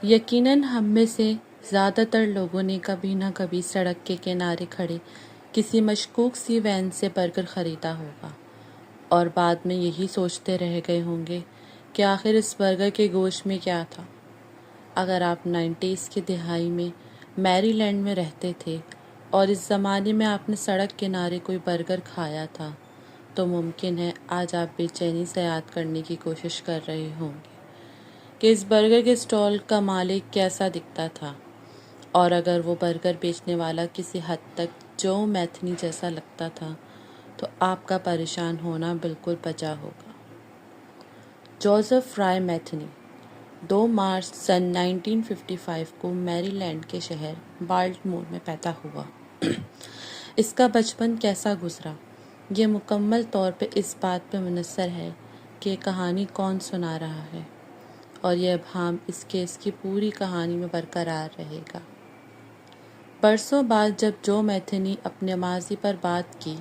یقیناً ہم میں سے زیادہ تر لوگوں نے کبھی نہ کبھی سڑک کے کنارے کھڑے کسی مشکوک سی وین سے برگر خریدا ہوگا اور بعد میں یہی سوچتے رہ گئے ہوں گے کہ آخر اس برگر کے گوشت میں کیا تھا۔ اگر آپ 90s کی دہائی میں میری لینڈ میں رہتے تھے اور اس زمانے میں آپ نے سڑک کنارے کوئی برگر کھایا تھا تو ممکن ہے آج آپ بے چینی سے یاد کرنے کی کوشش کر رہے ہوں گے کہ اس برگر کے اسٹال کا مالک کیسا دکھتا تھا، اور اگر وہ برگر بیچنے والا کسی حد تک جو میتھنی جیسا لگتا تھا تو آپ کا پریشان ہونا بالکل بجا ہوگا۔ جوزف رائے میتھنی 2 مارچ سن 1955 کو میری لینڈ کے شہر بالٹمور میں پیدا ہوا۔ اس کا بچپن کیسا گزرا، یہ مکمل طور پہ اس بات پہ منحصر ہے کہ یہ کہانی کون سنا رہا ہے، اور یہ ابہام اس کیس کی پوری کہانی میں برقرار رہے گا۔ برسوں بعد جب جو میتھنی اپنے ماضی پر بات کی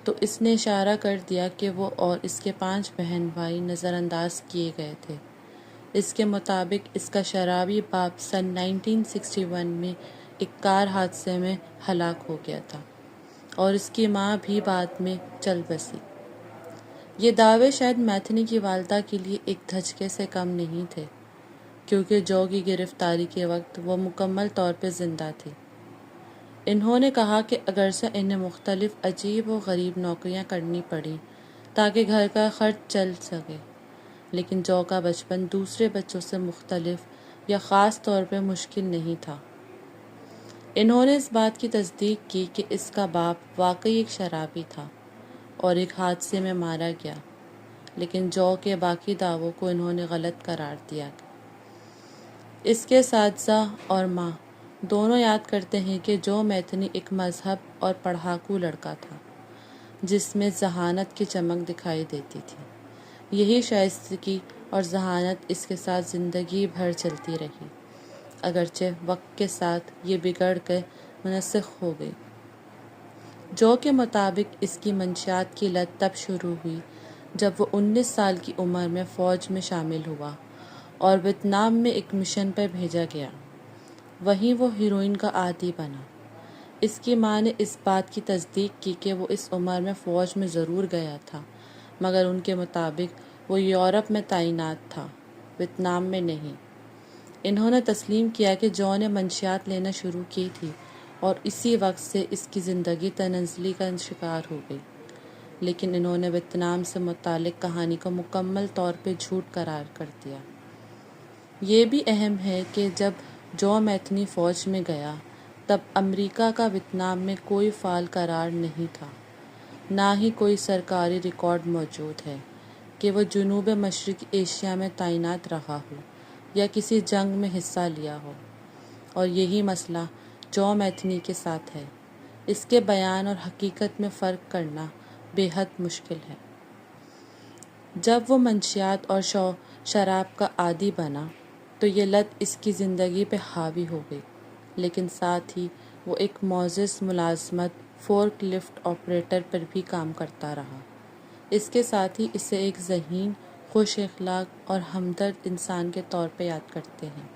تو اس نے اشارہ کر دیا کہ وہ اور اس کے 5 بہن بھائی نظر انداز کیے گئے تھے۔ اس کے مطابق اس کا شرابی باپ سن 1961 میں ایک کار حادثے میں ہلاک ہو گیا تھا اور اس کی ماں بھی بعد میں چل بسی۔ یہ دعوے شاید میتھنی کی والدہ کے لیے ایک دھچکے سے کم نہیں تھے، کیونکہ جو کی گرفتاری کے وقت وہ مکمل طور پہ زندہ تھی۔ انہوں نے کہا کہ اگرچہ انہیں مختلف عجیب و غریب نوکریاں کرنی پڑیں تاکہ گھر کا خرچ چل سکے، لیکن جو کا بچپن دوسرے بچوں سے مختلف یا خاص طور پہ مشکل نہیں تھا۔ انہوں نے اس بات کی تصدیق کی کہ اس کا باپ واقعی ایک شرابی تھا اور ایک حادثے میں مارا گیا، لیکن جو کے باقی دعووں کو انہوں نے غلط قرار دیا۔ اس کے اساتذہ اور ماں دونوں یاد کرتے ہیں کہ جو میتھنی ایک مذہب اور پڑھاکو لڑکا تھا جس میں ذہانت کی چمک دکھائی دیتی تھی۔ یہی شائستگی اور ذہانت اس کے ساتھ زندگی بھر چلتی رہی، اگرچہ وقت کے ساتھ یہ بگڑ کر منسلخ ہو گئی۔ جو کے مطابق اس کی منشیات کی لت تب شروع ہوئی جب وہ 19 سال کی عمر میں فوج میں شامل ہوا اور ویتنام میں ایک مشن پر بھیجا گیا۔ وہیں وہ ہیروئن کا عادی بنا۔ اس کی ماں نے اس بات کی تصدیق کی کہ وہ اس عمر میں فوج میں ضرور گیا تھا، مگر ان کے مطابق وہ یورپ میں تعینات تھا، ویتنام میں نہیں۔ انہوں نے تسلیم کیا کہ جو نے منشیات لینا شروع کی تھی اور اسی وقت سے اس کی زندگی تنزلی کا شکار ہو گئی، لیکن انہوں نے ویتنام سے متعلق کہانی کو مکمل طور پہ جھوٹ قرار کر دیا۔ یہ بھی اہم ہے کہ جب جو میتھنی فوج میں گیا تب امریکہ کا ویتنام میں کوئی فعال قرار نہیں تھا، نہ ہی کوئی سرکاری ریکارڈ موجود ہے کہ وہ جنوب مشرقی ایشیا میں تعینات رہا ہو یا کسی جنگ میں حصہ لیا ہو، اور یہی مسئلہ جو میتھنی کے ساتھ ہے۔ اس کے بیان اور حقیقت میں فرق کرنا بے حد مشکل ہے۔ جب وہ منشیات اور شراب کا عادی بنا تو یہ لت اس کی زندگی پہ حاوی ہو گئی، لیکن ساتھ ہی وہ ایک معزز ملازمت فورک لفٹ آپریٹر پر بھی کام کرتا رہا۔ اس کے ساتھ ہی اسے ایک ذہین، خوش اخلاق اور ہمدرد انسان کے طور پہ یاد کرتے ہیں۔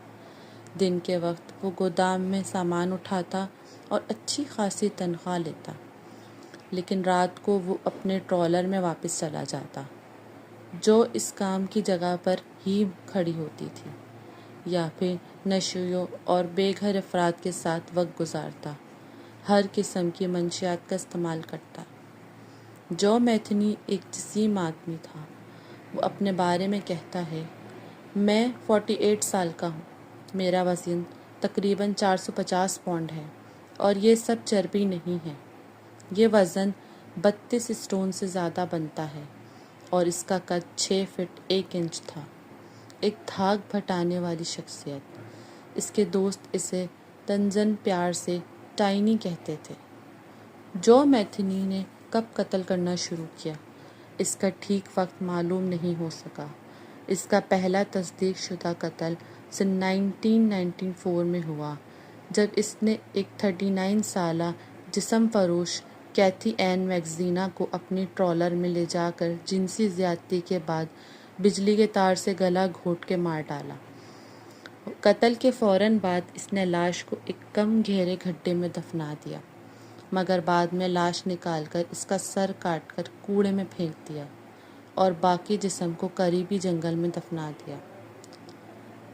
دن کے وقت وہ گودام میں سامان اٹھاتا اور اچھی خاصی تنخواہ لیتا، لیکن رات کو وہ اپنے ٹرالر میں واپس چلا جاتا۔ جو اس کام کی جگہ پر ہی کھڑی ہوتی تھی یا پھر نشیوں اور بے گھر افراد کے ساتھ وقت گزارتا، ہر قسم کی منشیات کا استعمال کرتا۔ جو میتھنی ایک جسیم آدمی تھا۔ وہ اپنے بارے میں کہتا ہے، میں 48 سال کا ہوں، میرا وزن تقریباً 450 پاؤنڈ ہے اور یہ سب چربی نہیں ہے۔ یہ وزن 32 اسٹون سے زیادہ بنتا ہے اور اس کا قد 6 فٹ 1 انچ تھا۔ ایک دھاگ بھٹانے والی شخصیت۔ اس کے دوست اسے طنزاً پیار سے ٹائنی کہتے تھے۔ جو میتھنی نے کب قتل کرنا شروع کیا، اس کا ٹھیک وقت معلوم نہیں ہو سکا۔ اس کا پہلا تصدیق شدہ قتل سن 1994 میں ہوا جب اس نے ایک 39 سالہ جسم فروش کیتھی این میکزینا کو اپنی ٹرالر میں لے جا کر جنسی زیادتی کے بعد بجلی کے تار سے گلا گھونٹ کے مار ڈالا۔ قتل کے فوراً بعد اس نے لاش کو ایک کم گہرے گڈھے میں دفنا دیا، مگر بعد میں لاش نکال کر اس کا سر کاٹ کر کوڑے میں پھینک دیا اور باقی جسم کو قریبی جنگل میں دفنا دیا۔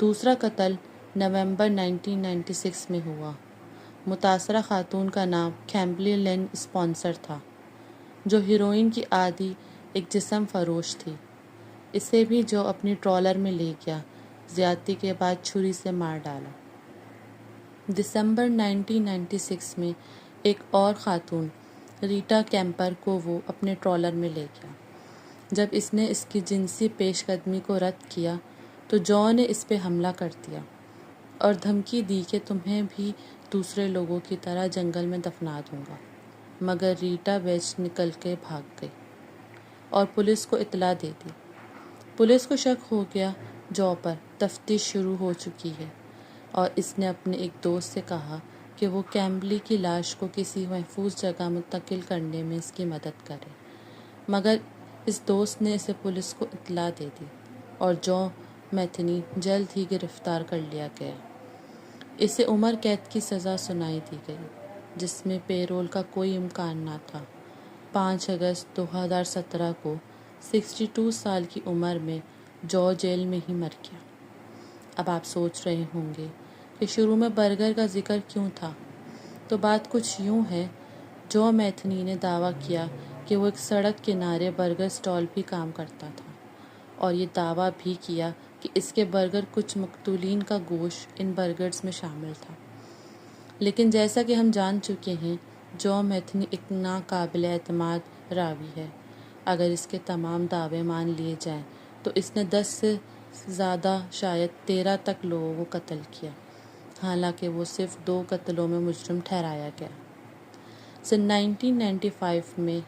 دوسرا قتل نومبر 1996 میں ہوا۔ متاثرہ خاتون کا نام کیمبرلی لین اسپانسر تھا، جو ہیروئن کی عادی ایک جسم فروش تھی۔ اسے بھی جو اپنی ٹرالر میں لے گیا، زیادتی کے بعد چھری سے مار ڈالا۔ دسمبر 1996 میں ایک اور خاتون ریٹا کیمپر کو وہ اپنے ٹرالر میں لے گیا۔ جب اس نے اس کی جنسی پیش قدمی کو رد کیا تو جو نے اس پہ حملہ کر دیا اور دھمکی دی کہ تمہیں بھی دوسرے لوگوں کی طرح جنگل میں دفنا دوں گا، مگر ریٹا بیچ نکل کے بھاگ گئی اور پولیس کو اطلاع دے دی۔ پولیس کو شک ہو گیا جو پر، تفتیش شروع ہو چکی ہے اور اس نے اپنے ایک دوست سے کہا کہ وہ کیمبرلی کی لاش کو کسی محفوظ جگہ منتقل کرنے میں اس کی مدد کرے، مگر اس دوست نے اسے پولیس کو اطلاع دے دی اور جو میتھنی جلد ہی گرفتار کر لیا گیا۔ اسے عمر قید کی سزا سنائی دی گئی، جس میں پیرول کا کوئی امکان نہ تھا۔ 5 اگست 2017 کو 62 سال کی عمر میں جو جیل میں ہی مر گیا۔ اب آپ سوچ رہے ہوں گے کہ شروع میں برگر کا ذکر کیوں تھا؟ تو بات کچھ یوں ہے، جو میتھنی نے دعویٰ کیا کہ وہ ایک سڑک کنارے برگر سٹال بھی کام کرتا تھا، اور یہ دعویٰ بھی کیا کہ اس کے برگر کچھ مقتولین کا گوشت ان برگرز میں شامل تھا۔ لیکن جیسا کہ ہم جان چکے ہیں، جو میتھنی ایک ناقابل اعتماد راوی ہے۔ اگر اس کے تمام دعوے مان لیے جائیں تو اس نے 10 سے زیادہ شاید 13 تک لوگوں کو قتل کیا، حالانکہ وہ صرف 2 قتلوں میں مجرم ٹھہرایا گیا۔ سن 1995 میں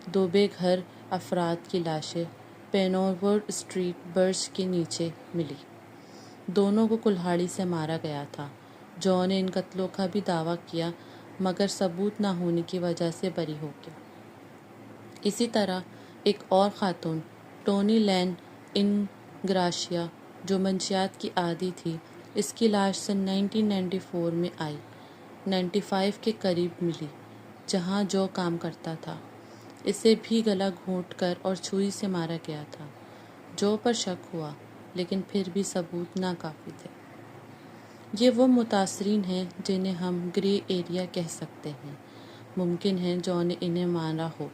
2 بے گھر افراد کی لاشیں پینوورڈ اسٹریٹ برج کے نیچے ملی۔ دونوں کو کلہاڑی سے مارا گیا تھا۔ جو نے ان قتلوں کا بھی دعویٰ کیا، مگر ثبوت نہ ہونے کی وجہ سے بری ہو گیا۔ اسی طرح ایک اور خاتون ٹونی لین انگراشیا، جو منشیات کی عادی تھی، اس کی لاش سن 1994 میں آئی 95 کے قریب ملی، جہاں جو کام کرتا تھا۔ اسے بھی گلا گھونٹ کر اور چھری سے مارا گیا تھا۔ جو پر شک ہوا، لیکن پھر بھی ثبوت ناکافی تھے۔ یہ وہ متاثرین ہیں جنہیں ہم گرے ایریا کہہ سکتے ہیں۔ ممکن ہے جو نے انہیں مارا ہو،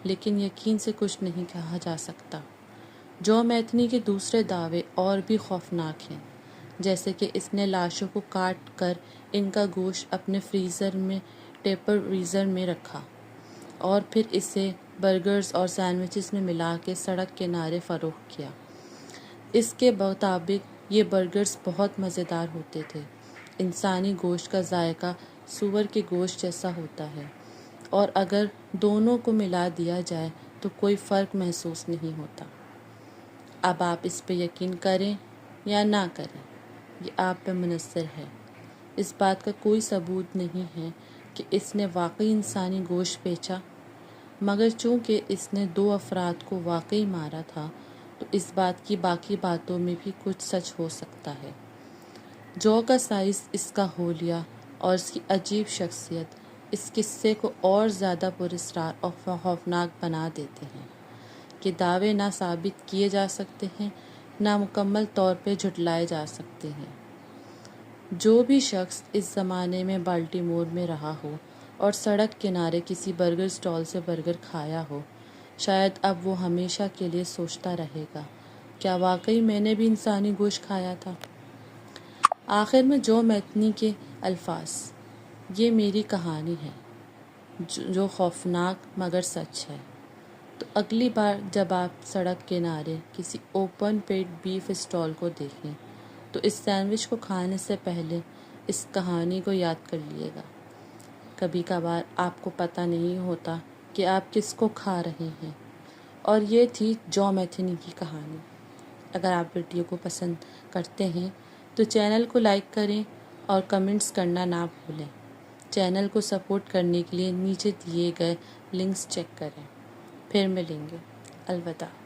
لیکن یقین سے کچھ نہیں کہا جا سکتا۔ جو میتھنی کے دوسرے دعوے اور بھی خوفناک ہیں، جیسے کہ اس نے لاشوں کو کاٹ کر ان کا گوشت اپنے فریزر میں ٹیپر فریزر میں رکھا اور پھر اسے برگرز اور سینڈوچز میں ملا کے سڑک کنارے فروخت کیا۔ اس کے مطابق یہ برگرز بہت مزیدار ہوتے تھے۔ انسانی گوشت کا ذائقہ سور کے گوشت جیسا ہوتا ہے، اور اگر دونوں کو ملا دیا جائے تو کوئی فرق محسوس نہیں ہوتا۔ اب آپ اس پہ یقین کریں یا نہ کریں، یہ آپ پہ منحصر ہے۔ اس بات کا کوئی ثبوت نہیں ہے کہ اس نے واقعی انسانی گوشت بیچا، مگر چونکہ اس نے 2 افراد کو واقعی مارا تھا تو اس بات کی باقی باتوں میں بھی کچھ سچ ہو سکتا ہے۔ جو کا سائز، اس کا حولیہ اور اس کی عجیب شخصیت اس قصے کو اور زیادہ پراسرار اور خوفناک بنا دیتے ہیں کہ دعوے نہ ثابت کیے جا سکتے ہیں، نہ مکمل طور پہ جھٹلائے جا سکتے ہیں۔ جو بھی شخص اس زمانے میں بالٹیمور میں رہا ہو اور سڑک کنارے کسی برگر سٹال سے برگر کھایا ہو، شاید اب وہ ہمیشہ کے لیے سوچتا رہے گا، کیا واقعی میں نے بھی انسانی گوشت کھایا تھا؟ آخر میں جو میتھنی کے الفاظ، یہ میری کہانی ہے جو خوفناک مگر سچ ہے۔ تو اگلی بار جب آپ سڑک کنارے کسی اوپن پیٹ بیف اسٹال کو دیکھیں تو اس سینڈوچ کو کھانے سے پہلے اس کہانی کو یاد کر لیے گا۔ کبھی کبھار آپ کو پتہ نہیں ہوتا کہ آپ کس کو کھا رہے ہیں۔ اور یہ تھی جو میتھنی کی کہانی۔ اگر آپ ویڈیو کو پسند کرتے ہیں تو چینل کو لائک کریں اور کمنٹس کرنا نہ بھولیں۔ چینل کو سپورٹ کرنے کے لیے نیچے دیے گئے لنکس چیک کریں۔ پھر ملیں گے۔ الوداع۔